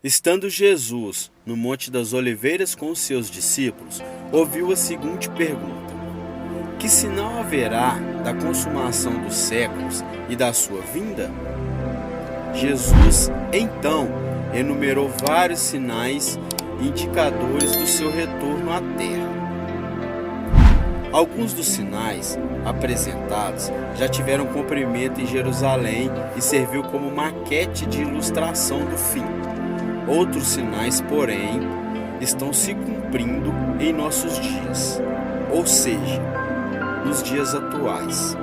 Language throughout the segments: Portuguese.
Estando Jesus no Monte das Oliveiras com os seus discípulos, ouviu a seguinte pergunta: que sinal haverá da consumação dos séculos e da sua vinda? Jesus, então, enumerou vários sinais e indicadores do seu retorno à Terra. Alguns dos sinais apresentados já tiveram cumprimento em Jerusalém e serviu como maquete de ilustração do fim. Outros sinais, porém, estão se cumprindo em nossos dias, ou seja, nos dias atuais.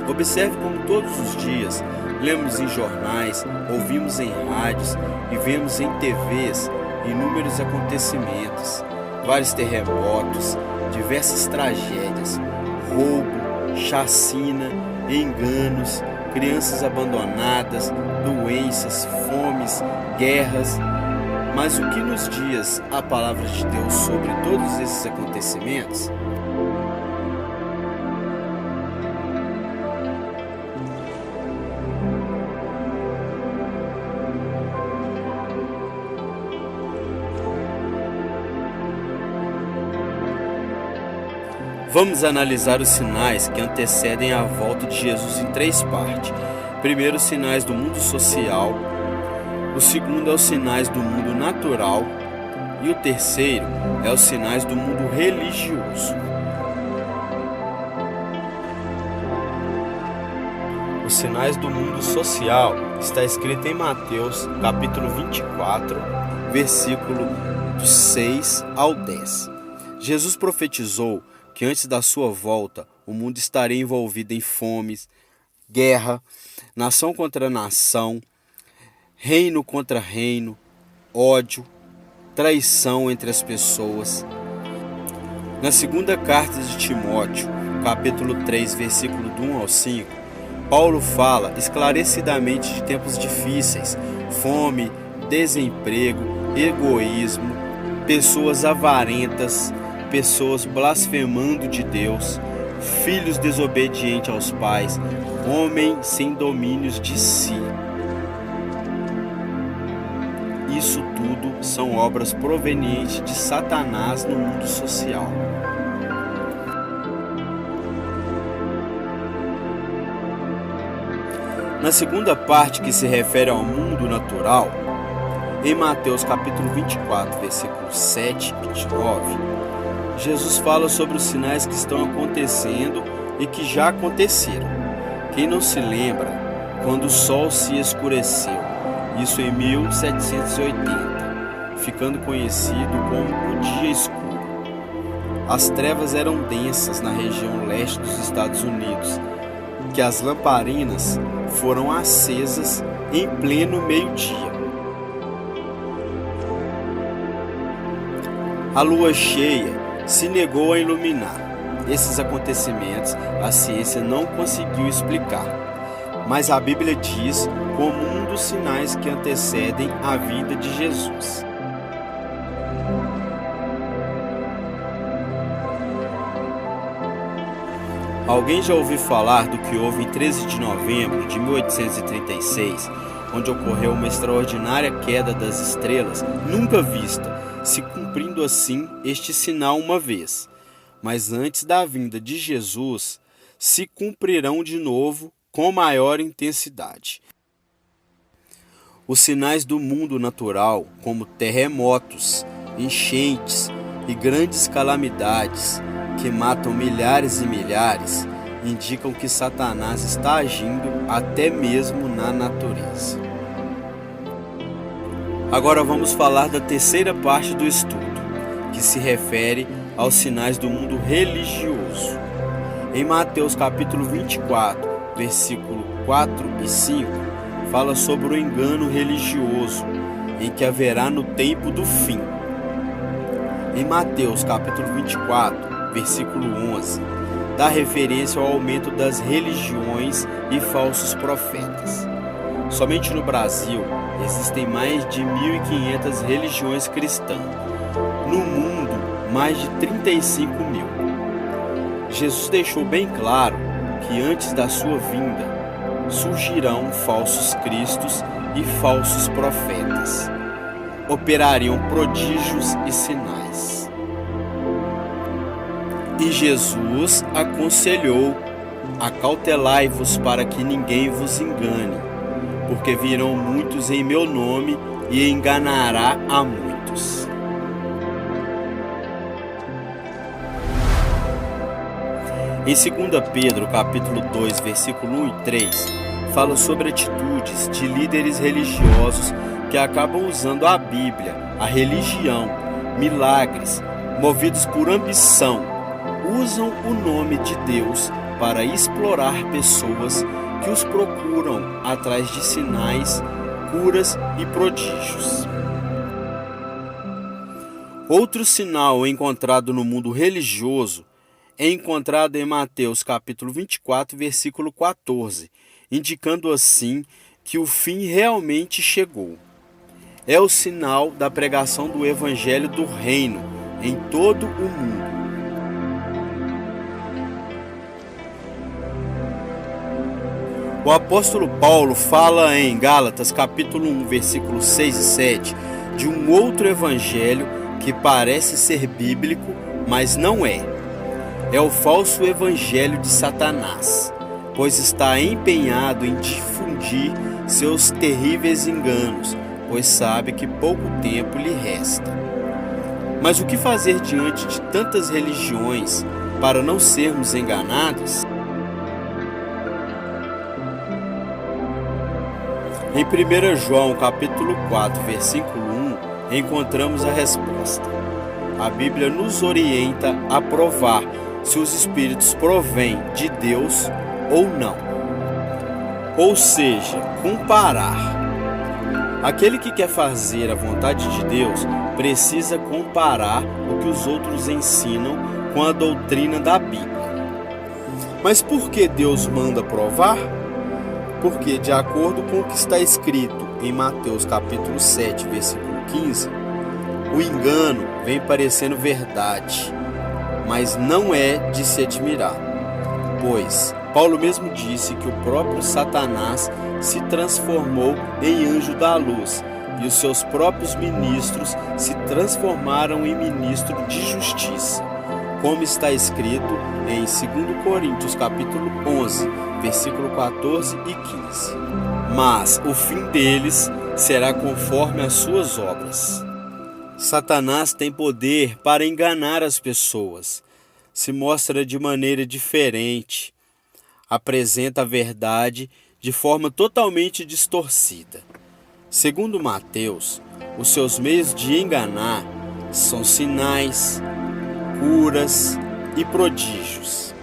Observe como todos os dias lemos em jornais, ouvimos em rádios e vemos em TVs inúmeros acontecimentos, vários terremotos, diversas tragédias, roubo, chacina, enganos, crianças abandonadas, doenças, fomes, guerras. Mas o que nos diz a palavra de Deus sobre todos esses acontecimentos? Vamos analisar os sinais que antecedem a volta de Jesus em três partes. Primeiro, os sinais do mundo social. O segundo é os sinais do mundo natural. E o terceiro é os sinais do mundo religioso. Os sinais do mundo social está escrito em Mateus, capítulo 24, versículo dos 6 ao 10. Jesus profetizou que antes da sua volta o mundo estaria envolvido em fomes, guerra, nação contra nação, reino contra reino, ódio, traição entre as pessoas. Na segunda carta de Timóteo, capítulo 3, versículo do 1 ao 5, Paulo fala esclarecidamente de tempos difíceis, fome, desemprego, egoísmo, pessoas avarentas, pessoas blasfemando de Deus, filhos desobedientes aos pais, homens sem domínios de si. Isso tudo são obras provenientes de Satanás no mundo social. Na segunda parte, que se refere ao mundo natural, em Mateus capítulo 24, versículos 7 e 29, Jesus fala sobre os sinais que estão acontecendo e que já aconteceram. Quem não se lembra quando o sol se escureceu, isso em 1780, ficando conhecido como o dia escuro. As trevas eram densas na região leste dos Estados Unidos, que as lamparinas foram acesas em pleno meio-dia. A lua cheia se negou a iluminar. Esses acontecimentos a ciência não conseguiu explicar, mas a Bíblia diz como um dos sinais que antecedem a vinda de Jesus. Alguém já ouviu falar do que houve em 13 de novembro de 1836, onde ocorreu uma extraordinária queda das estrelas nunca vista, se cumprindo assim este sinal uma vez. Mas antes da vinda de Jesus, se cumprirão de novo com maior intensidade. Os sinais do mundo natural, como terremotos, enchentes e grandes calamidades que matam milhares e milhares, indicam que Satanás está agindo até mesmo na natureza. Agora vamos falar da terceira parte do estudo, que se refere aos sinais do mundo religioso. Em Mateus capítulo 24, versículo 4 e 5, fala sobre o engano religioso, em que haverá no tempo do fim. Em Mateus capítulo 24, versículo 11, dá referência ao aumento das religiões e falsos profetas. Somente no Brasil existem mais de 1.500 religiões cristãs. No mundo, mais de 35 mil. Jesus deixou bem claro que antes da sua vinda surgirão falsos cristos e falsos profetas. Operariam prodígios e sinais. E Jesus aconselhou: acautelai-vos para que ninguém vos engane, porque virão muitos em meu nome e enganará a muitos. Em 2 Pedro, capítulo 2, versículo 1 e 3, fala sobre atitudes de líderes religiosos que acabam usando a Bíblia, a religião, milagres, movidos por ambição, usam o nome de Deus para explorar pessoas que os procuram atrás de sinais, curas e prodígios. Outro sinal encontrado no mundo religioso é encontrado em Mateus capítulo 24, versículo 14, indicando assim que o fim realmente chegou. É o sinal da pregação do Evangelho do Reino em todo o mundo. O apóstolo Paulo fala em Gálatas capítulo 1, versículos 6 e 7, de um outro evangelho que parece ser bíblico, mas não é. É o falso evangelho de Satanás, pois está empenhado em difundir seus terríveis enganos, pois sabe que pouco tempo lhe resta. Mas o que fazer diante de tantas religiões para não sermos enganados? Em 1 João capítulo 4, versículo 1, encontramos a resposta. A Bíblia nos orienta a provar se os espíritos provêm de Deus ou não. Ou seja, comparar. Aquele que quer fazer a vontade de Deus precisa comparar o que os outros ensinam com a doutrina da Bíblia. Mas por que Deus manda provar? Porque, de acordo com o que está escrito em Mateus capítulo 7, versículo 15, o engano vem parecendo verdade, mas não é de se admirar, pois Paulo mesmo disse que o próprio Satanás se transformou em anjo da luz e os seus próprios ministros se transformaram em ministro de justiça, como está escrito em 2 Coríntios capítulo 11, versículo 14 e 15. Mas o fim deles será conforme as suas obras. Satanás tem poder para enganar as pessoas, se mostra de maneira diferente, apresenta a verdade de forma totalmente distorcida. Segundo Mateus, os seus meios de enganar são sinais, curas e prodígios.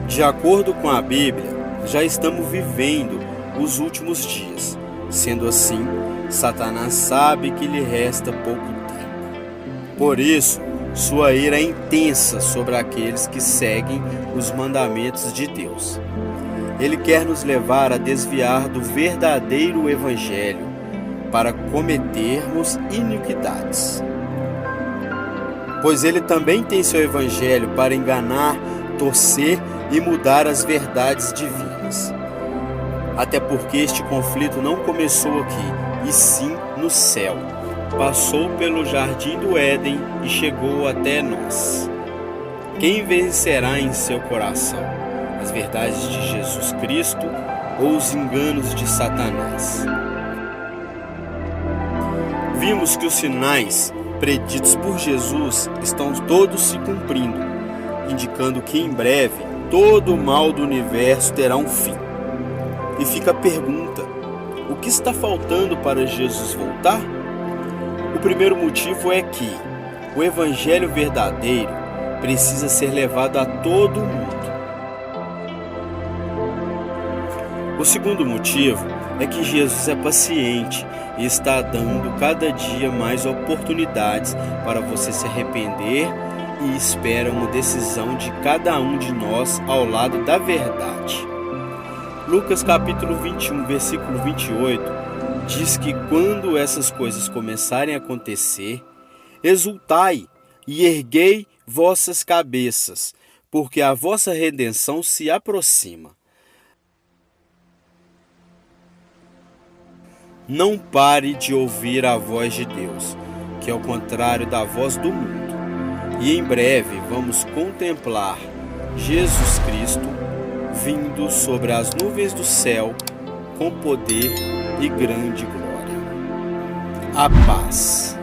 De acordo com a Bíblia, já estamos vivendo os últimos dias. Sendo assim, Satanás sabe que lhe resta pouco tempo. Por isso, sua ira é intensa sobre aqueles que seguem os mandamentos de Deus. Ele quer nos levar a desviar do verdadeiro evangelho para cometermos iniquidades. Pois ele também tem seu evangelho para enganar, torcer e mudar as verdades divinas. Até porque este conflito não começou aqui, e sim no céu. Passou pelo jardim do Éden e chegou até nós. Quem vencerá em seu coração? As verdades de Jesus Cristo ou os enganos de Satanás? Vimos que os sinais preditos por Jesus estão todos se cumprindo, indicando que em breve todo o mal do universo terá um fim. E fica a pergunta: o que está faltando para Jesus voltar? O primeiro motivo é que o evangelho verdadeiro precisa ser levado a todo mundo. O segundo motivo é que Jesus é paciente e está dando cada dia mais oportunidades para você se arrepender e espera uma decisão de cada um de nós ao lado da verdade. Lucas capítulo 21, versículo 28 diz que quando essas coisas começarem a acontecer, exultai e erguei vossas cabeças, porque a vossa redenção se aproxima. Não pare de ouvir a voz de Deus, que é o contrário da voz do mundo. E em breve vamos contemplar Jesus Cristo vindo sobre as nuvens do céu com poder e grande glória. A paz.